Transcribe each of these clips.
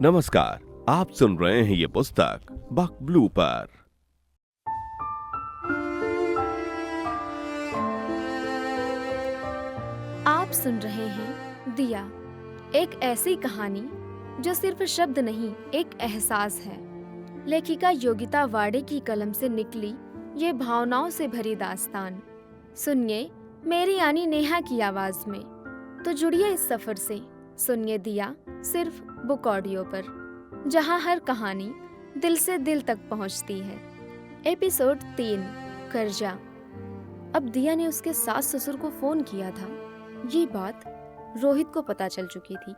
नमस्कार, आप सुन रहे हैं ये पुस्तक बक ब्लू पर। आप सुन रहे हैं दिया, एक ऐसी कहानी जो सिर्फ शब्द नहीं, एक एहसास है। लेखिका योगिता वाडे की कलम से निकली ये भावनाओं से भरी दास्तान सुनिए मेरी यानी नेहा की आवाज में। तो जुड़िए इस सफर से, सुनिए दिया सिर्फ बुक ऑडियो पर, जहां हर कहानी दिल से दिल तक पहुंचती है। एपिसोड 3, कर्जा। अब दिया ने उसके सास ससुर को फोन किया था। ये बात रोहित को पता चल चुकी थी,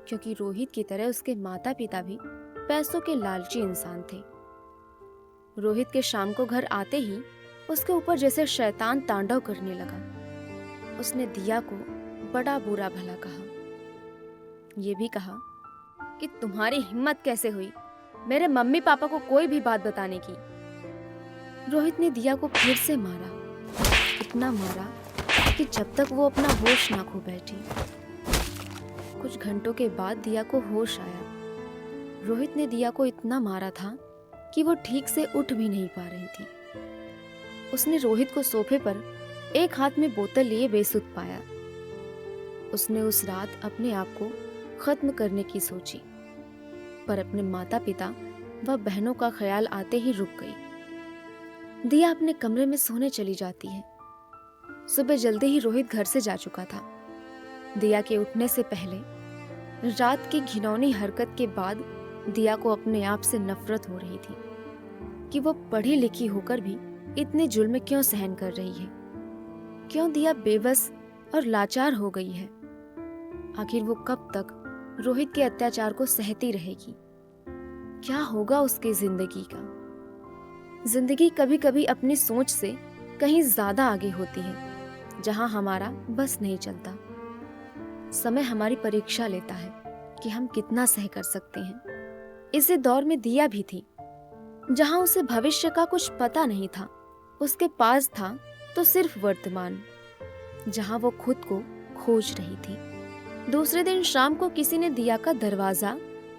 क्योंकि रोहित की तरह उसके माता पिता भी पैसों के लालची इंसान थे। रोहित के शाम को घर आते ही उसके ऊपर जैसे शैतान तांडव करने लगा। उसने दिया को बड़ा बुरा भला कहा। ये भी कहा कि तुम्हारी हिम्मत कैसे हुई मेरे मम्मी पापा को कोई भी बात बताने की। रोहित ने दिया को फिर से मारा, इतना मारा कि जब तक वो अपना होश ना खो बैठी। कुछ घंटों के बाद दिया को होश आया। रोहित ने दिया को इतना मारा था कि वो ठीक से उठ भी नहीं पा रही थी। उसने रोहित को सोफे पर एक हाथ में बोतल लिए बेसुध पाया। उसने उस रात अपने आप को खत्म करने की सोची, पर अपने माता पिता व बहनों का ख्याल आते ही रुक गई। दिया अपने कमरे में सोने चली जाती है। सुबह जल्दी ही रोहित घर से जा चुका था। दिया के उठने से पहले रात की घिनौनी हरकत के बाद दिया को अपने आप से नफरत हो रही थी कि वो पढ़ी लिखी होकर भी इतने जुल्म क्यों सहन कर रही है। क्यों दिया बेबस और लाचार हो गई है। आखिर वो कब तक रोहित के अत्याचार को सहती रहेगी। क्या होगा उसकी जिंदगी का। जिंदगी कभी कभी अपनी सोच से कहीं ज्यादा आगे होती है, जहां हमारा बस नहीं चलता। समय हमारी परीक्षा लेता है कि हम कितना सह कर सकते हैं। इसी दौर में दिया भी थी, जहां उसे भविष्य का कुछ पता नहीं था। उसके पास था तो सिर्फ वर्तमान, जहां वो खुद को खोज रही थी। दूसरे दिन शाम को किसी ने दिया का दरवाजा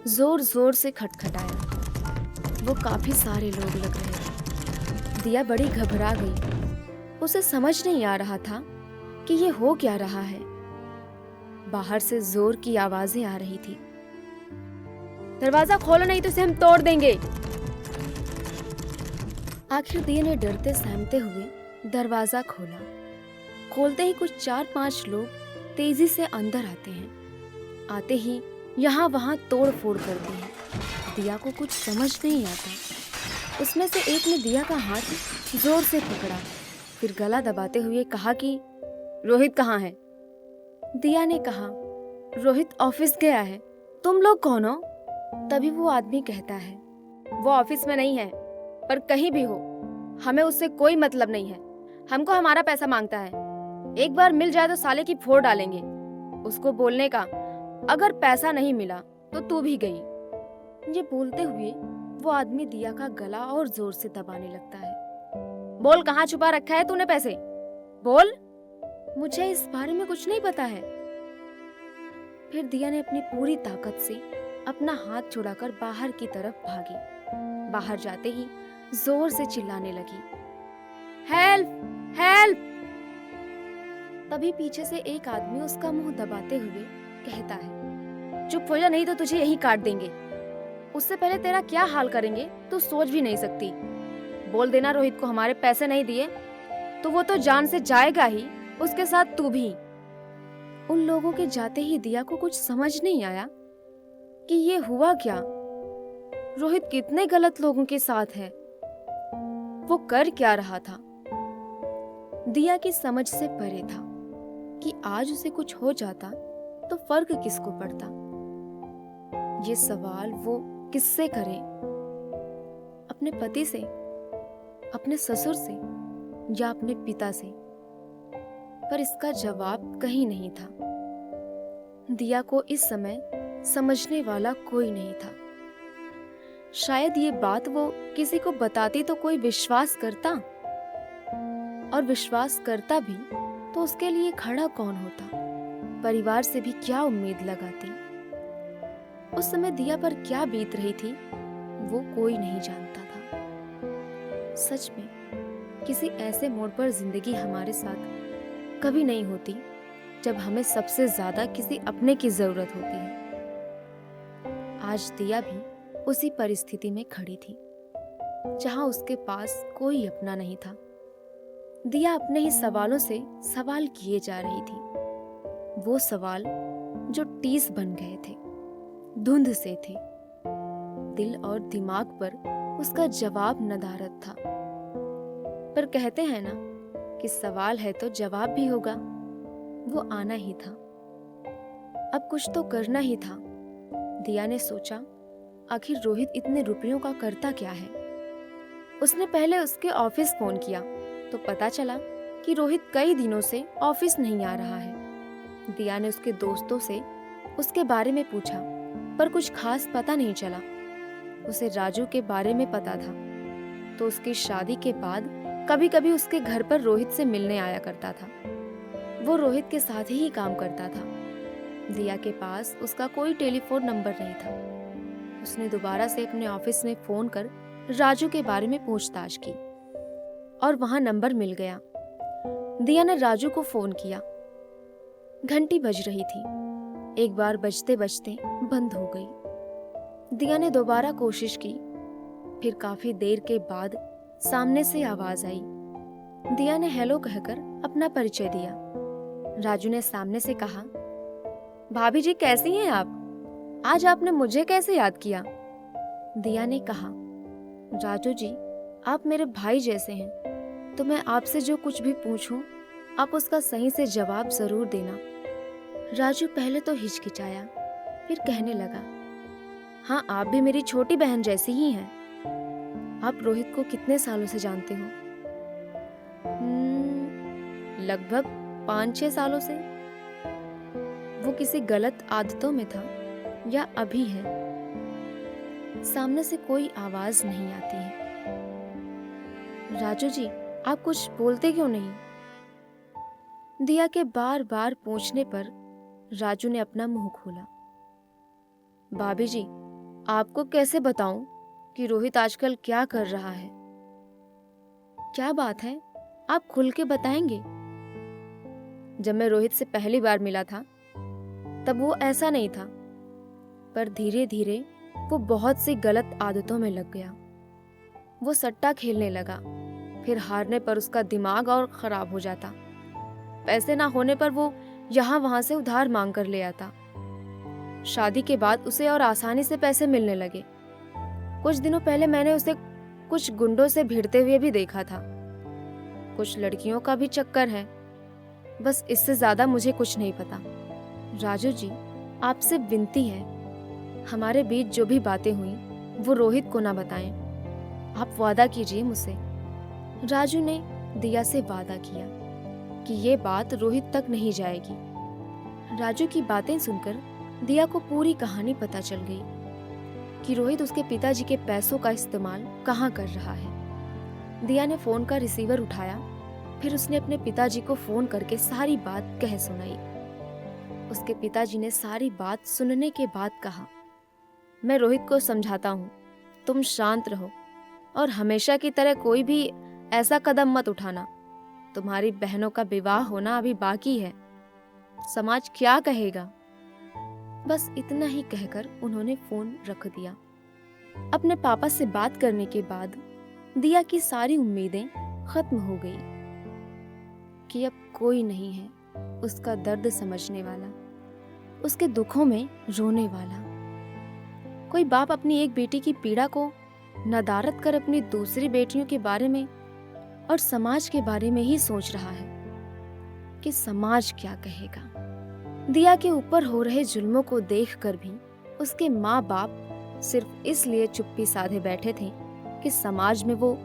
जोर जोर से खटखटाया। वो काफी सारे लोग लग रहे थे। दिया बड़ी घबरा गई। उसे समझ नहीं आ रहा था कि ये हो क्या रहा है। बाहर से जोर की आवाजें आ रही थी। दरवाजा खोलो नहीं तो इसे हम तोड़ देंगे। आखिर दिया ने डरते सहमते हुए दरवाजा खोला। खोलते ही कुछ 4-5 लोग तेजी से अंदर आते हैं। आते ही यहाँ वहाँ तोड़ फोड़ करते हैं। दिया को कुछ समझ नहीं आता। उसमें से एक ने दिया का हाथ जोर से पकड़ा, फिर गला दबाते हुए कहा कि रोहित कहाँ है। दिया ने कहा रोहित ऑफिस गया है। तुम लोग कौन हो? तभी वो आदमी कहता है वो ऑफिस में नहीं है, पर कहीं भी हो हमें उससे कोई मतलब नहीं है। हमको हमारा पैसा मांगता है। एक बार मिल जाए तो साले की फोड़ डालेंगे। उसको बोलने का अगर पैसा नहीं मिला तो तू भी गई। ये बोलते हुए वो आदमी दिया का गला और जोर से दबाने लगता है। बोल कहाँ छुपा रखा है तूने पैसे? बोल। मुझे इस बारे में कुछ नहीं पता है। फिर दिया ने अपनी पूरी ताकत से अपना हाथ छुड़ाकर बाहर की तरफ भागी। बाहर जाते ही जोर से चिल्लाने लगी, हेल्प हेल्प। तभी पीछे से एक आदमी उसका मुंह दबाते हुए कहता है चुप हो जा नहीं तो तुझे यहीं काट देंगे। उससे पहले तेरा क्या हाल करेंगे तू सोच भी नहीं सकती। बोल देना रोहित को हमारे पैसे नहीं दिए तो वो तो जान से जाएगा ही, उसके साथ तू भी। उन लोगों के जाते ही दिया को कुछ समझ नहीं आया कि ये हुआ क्या। रोहित कितने गलत लोगों के साथ है। वो कर क्या रहा था। दिया की समझ से परे था कि आज उसे कुछ हो जाता तो फर्क किसको पड़ता। ये सवाल वो किससे करे? अपने पति से, अपने ससुर से या अपने पिता से? पर इसका जवाब कहीं नहीं था। दिया को इस समय समझने वाला कोई नहीं था। शायद ये बात वो किसी को बताती तो कोई विश्वास करता, और विश्वास करता भी तो उसके लिए खड़ा कौन होता? परिवार से भी क्या उम्मीद लगाती? उस समय दिया पर क्या बीत रही थी वो कोई नहीं जानता था। सच में किसी ऐसे मोड़ पर जिंदगी हमारे साथ कभी नहीं होती जब हमें सबसे ज्यादा किसी अपने की जरूरत होती है। आज दिया भी उसी परिस्थिति में खड़ी थी जहां उसके पास कोई अपना नहीं था। दिया अपने ही सवालों से सवाल किए जा रही थी, वो सवाल जो टीस बन गए थे, धुंध से थे। दिल और दिमाग पर उसका जवाब नदारद था। पर कहते हैं ना कि सवाल है तो जवाब भी होगा, वो आना ही था। अब कुछ तो करना ही था। दिया ने सोचा, आखिर रोहित इतने रुपयों का करता क्या है। उसने पहले उसके ऑफिस फोन किया तो पता चला कि रोहित कई दिनों से ऑफिस नहीं आ रहा है। दिया ने उसके दोस्तों से उसके बारे में पूछा पर कुछ खास पता नहीं चला। उसे राजू के बारे में पता था तो उसकी शादी के बाद कभी कभी उसके घर पर रोहित से मिलने आया करता था। वो रोहित के साथ ही काम करता था। दिया के पास उसका कोई टेलीफोन नंबर नहीं था। उसने दोबारा से अपने ऑफिस में फोन कर राजू के बारे में पूछताछ की और वहां नंबर मिल गया। दिया ने राजू को फोन किया। घंटी बज रही थी। एक बार बजते बजते बंद हो गई। दिया ने दोबारा कोशिश की। फिर काफी देर के बाद सामने से आवाज आई। दिया ने हेलो कहकर अपना परिचय दिया। राजू ने सामने से कहा, भाभी जी कैसी हैं आप? आज आपने मुझे कैसे याद किया? दिया ने कहा, राजू जी आप मेरे भाई जैसे हैं तो मैं आपसे जो कुछ भी पूछूं आप उसका सही से जवाब जरूर देना। राजू पहले तो हिचकिचाया, फिर कहने लगा, हाँ आप भी मेरी छोटी बहन जैसी ही हैं। आप रोहित को कितने सालों से जानते हो? लगभग 5-6 सालों से। वो किसी गलत आदतों में था या अभी है? सामने से कोई आवाज नहीं आती है। राजू जी आप कुछ बोलते क्यों नहीं? दिया के बार बार पूछने पर राजू ने अपना मुंह खोला। भाभी जी आपको कैसे बताऊं कि रोहित आजकल क्या कर रहा है? क्या बात है, आप खुल के बताएंगे? जब मैं रोहित से पहली बार मिला था तब वो ऐसा नहीं था, पर धीरे धीरे वो बहुत सी गलत आदतों में लग गया। वो सट्टा खेलने लगा, फिर हारने पर उसका दिमाग और खराब हो जाता। पैसे ना होने पर वो यहाँ वहां से उधार मांग कर ले आता। शादी के बाद उसे और आसानी से पैसे मिलने लगे। कुछ दिनों पहले मैंने उसे कुछ गुंडों से भिड़ते हुए भी देखा था। कुछ लड़कियों का भी चक्कर है, बस इससे ज्यादा मुझे कुछ नहीं पता। राजू जी आपसे विनती है, हमारे बीच जो भी बातें हुई वो रोहित को ना बताएं। आप वादा कीजिए मुझसे। राजू ने दिया से वादा किया कि ये बात रोहित तक नहीं जाएगी। राजू की बातें सुनकर दिया को पूरी कहानी पता चल गई कि रोहित उसके पिताजी के पैसों का इस्तेमाल कहाँ कर रहा है। दिया ने फोन का रिसीवर उठाया, फिर उसने अपने पिताजी को फोन करके सारी बात कह सुनाई। उसके पिताजी ने सारी बात सुनने के बाद कहा, मैं रोहित को समझाता हूँ, तुम शांत रहो और हमेशा की तरह कोई भी ऐसा कदम मत उठाना। तुम्हारी बहनों का विवाह होना अभी बाकी है, समाज क्या कहेगा? बस इतना ही कहकर उन्होंने फोन रख दिया। अपने पापा से बात करने के बाद दिया की सारी उम्मीदें खत्म हो गई कि अब कोई नहीं है उसका दर्द समझने वाला, उसके दुखों में रोने वाला। कोई बाप अपनी एक बेटी की पीड़ा को नदारद कर अपनी दूसरी बेटियों के बारे में और समाज के बारे में ही सोच रहा है कि समाज क्या कहेगा। दिया के ऊपर हो रहे जुल्मों को देखकर भी उसके माँ बाप सिर्फ इसलिए चुप्पी साधे बैठे थे कि समाज में वो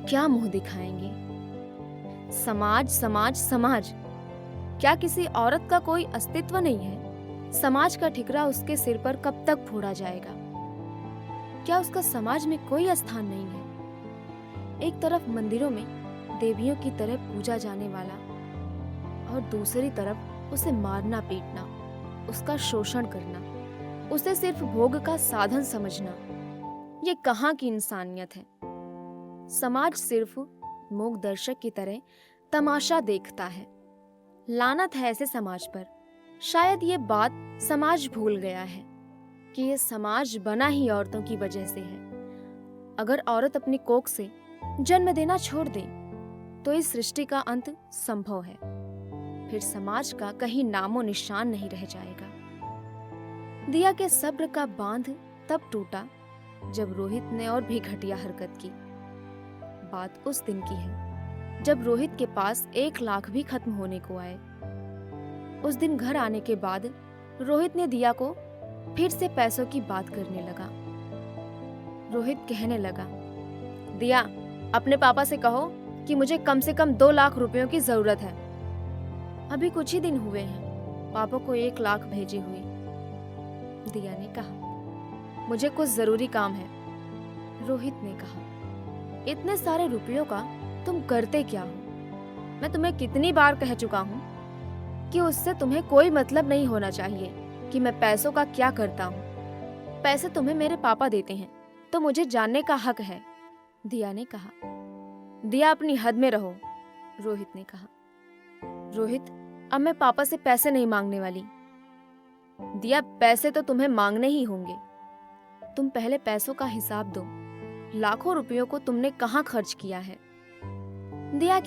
क्या मुंह दिखाएंगे। समाज समाज समाज, क्या किसी औरत का कोई अस्तित्व नहीं है? समाज का ठिकरा उसके सिर पर कब तक फोड़ा जाएगा? क्या उसका समाज में कोई स्थान नहीं है? एक तरफ मंदिरों में देवियों की तरह पूजा जाने वाला और दूसरी तरफ उसे मारना पीटना, उसका शोषण करना, उसे सिर्फ भोग का साधन समझना, ये कहाँ की इंसानियत है। समाज सिर्फ मूक दर्शक की तरह तमाशा देखता है। लानत है ऐसे समाज पर। शायद ये बात समाज भूल गया है कि ये समाज बना ही औरतों की वजह से है। अगर औरत अपनी कोख से जन्म देना छोड़ दे तो इस सृष्टि का अंत संभव है। फिर समाज का कहीं नामो निशान नहीं रह जाएगा। दिया के सब्र का बांध तब टूटा जब रोहित ने और भी घटिया हरकत की। बात उस दिन की है जब रोहित के पास 1 लाख भी खत्म होने को आए। उस दिन घर आने के बाद रोहित ने दिया को फिर से पैसों की बात करने लगा। रोहित कहने लगा, दिया, अपने पापा से कहो कि मुझे कम से कम 2 लाख रुपयों की जरूरत है। अभी कुछ ही दिन हुए हैं पापा को 1 लाख भेजे हुए। दिया ने कहा, मुझे कुछ जरूरी काम है। रोहित ने कहा, इतने सारे रुपयों का तुम करते क्या हो? मैं तुम्हें कितनी बार कह चुका हूँ कि उससे तुम्हें कोई मतलब नहीं होना चाहिए कि मैं पैसों का क्या करता हूँ। पैसे तुम्हें मेरे पापा देते हैं तो मुझे जानने का हक है। दिया ने कहा। दिया, अपनी हद में रहो। रोहित ने कहा। रोहित, अब मैं पापा से पैसे नहीं मांगने वाली। दिया, पैसे तो तुम्हें मांगने ही होंगे। तुम पहले पैसों का हिसाब दो। लाखों रुपयों को तुमने कहाँ खर्च किया है? दिया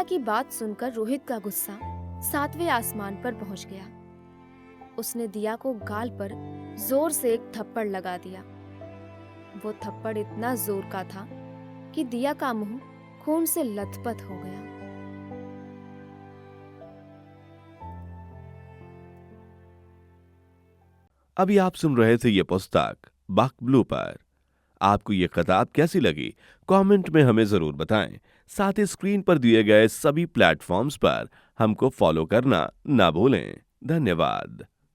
की बात सुनकर रोहित का गुस्सा 7वें आसमान पर पहुंच गया। उसने दिया को गाल पर जोर से एक थप्पड़ लगा दिया। वो थप्पड़ इतना जोर का था कि दिया का मुंह खून से लथपथ हो गया। अभी आप सुन रहे थे ये पुस्तक बक ब्लू पर। आपको ये किताब कैसी लगी कमेंट में हमें जरूर बताएं। साथ ही स्क्रीन पर दिए गए सभी प्लेटफॉर्म्स पर हमको फॉलो करना ना भूलें। धन्यवाद।